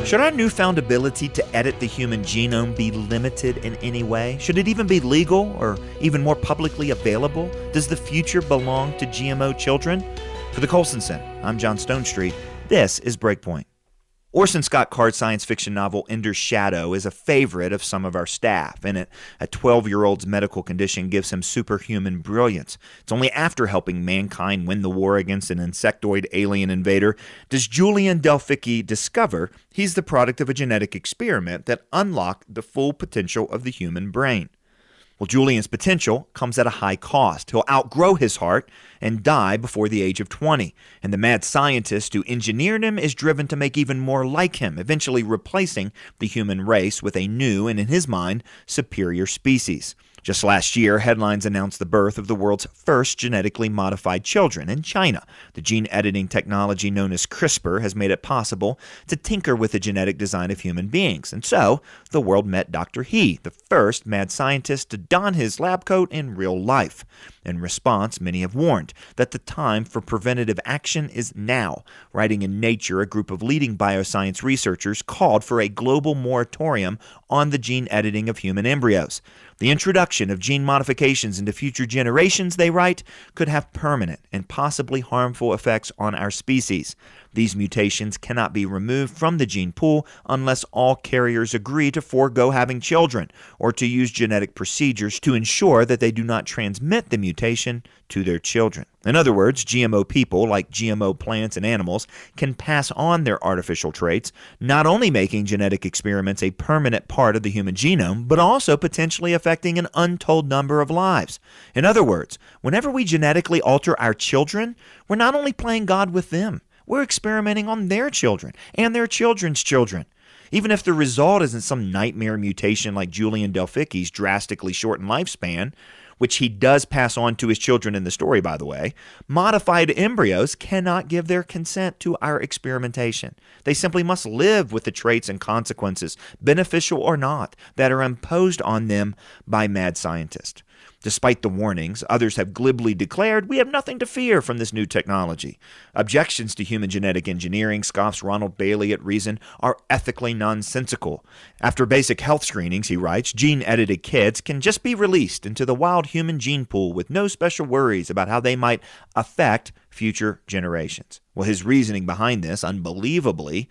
Should our newfound ability to edit the human genome be limited in any way? Should it even be legal or even more publicly available? Does the future belong to GMO children? For the Colson Center, I'm John Stonestreet. This is Breakpoint. Orson Scott Card's science fiction novel Ender's Shadow is a favorite of some of our staff, and a 12-year-old's medical condition gives him superhuman brilliance. It's only after helping mankind win the war against an insectoid alien invader does Julian Delphiki discover he's the product of a genetic experiment that unlocked the full potential of the human brain. Well, Julian's potential comes at a high cost. He'll outgrow his heart and die before the age of 20. And the mad scientist who engineered him is driven to make even more like him, eventually replacing the human race with a new and, in his mind, superior species. Just last year, headlines announced the birth of the world's first genetically modified children in China. The gene editing technology known as CRISPR has made it possible to tinker with the genetic design of human beings. And so, the world met Dr. He, the first mad scientist to don his lab coat in real life. In response, many have warned that the time for preventative action is now. Writing in Nature, a group of leading bioscience researchers called for a global moratorium on the gene editing of human embryos. The introduction of gene modifications into future generations, they write, could have permanent and possibly harmful effects on our species. These mutations cannot be removed from the gene pool unless all carriers agree to forego having children or to use genetic procedures to ensure that they do not transmit the mutation to their children. In other words, GMO people, like GMO plants and animals, can pass on their artificial traits, not only making genetic experiments a permanent part of the human genome, but also potentially affecting an untold number of lives. In other words, whenever we genetically alter our children, we're not only playing God with them, we're experimenting on their children and their children's children. Even if the result isn't some nightmare mutation like Julian Delphiki's drastically shortened lifespan, which he does pass on to his children in the story, by the way, modified embryos cannot give their consent to our experimentation. They simply must live with the traits and consequences, beneficial or not, that are imposed on them by mad scientists. Despite the warnings, others have glibly declared we have nothing to fear from this new technology. Objections to human genetic engineering, scoffs Ronald Bailey at Reason, are ethically nonsensical. After basic health screenings, he writes, gene-edited kids can just be released into the wild human gene pool with no special worries about how they might affect future generations. Well, his reasoning behind this, unbelievably,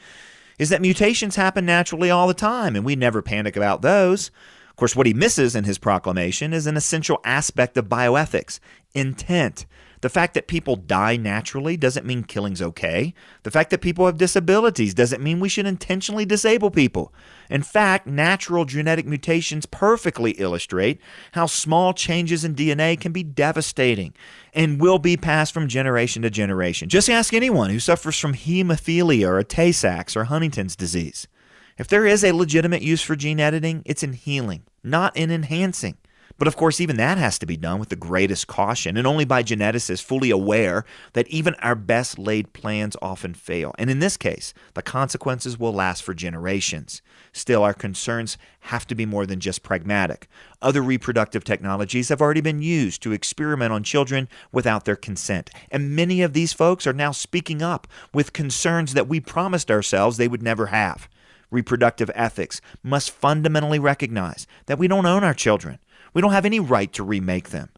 is that mutations happen naturally all the time, and we never panic about those. Of course, what he misses in his proclamation is an essential aspect of bioethics: intent. The fact that people die naturally doesn't mean killing's okay. The fact that people have disabilities doesn't mean we should intentionally disable people. In fact, natural genetic mutations perfectly illustrate how small changes in DNA can be devastating and will be passed from generation to generation. Just ask anyone who suffers from hemophilia or Tay-Sachs or Huntington's disease. If there is a legitimate use for gene editing, it's in healing, not in enhancing. But of course, even that has to be done with the greatest caution and only by geneticists fully aware that even our best laid plans often fail. And in this case, the consequences will last for generations. Still, our concerns have to be more than just pragmatic. Other reproductive technologies have already been used to experiment on children without their consent. And many of these folks are now speaking up with concerns that we promised ourselves they would never have. Reproductive ethics must fundamentally recognize that we don't own our children. We don't have any right to remake them.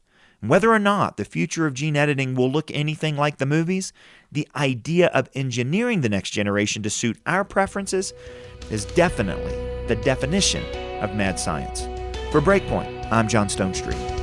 Whether or not the future of gene editing will look anything like the movies, the idea of engineering the next generation to suit our preferences is definitely the definition of mad science. For Breakpoint, I'm John Stonestreet.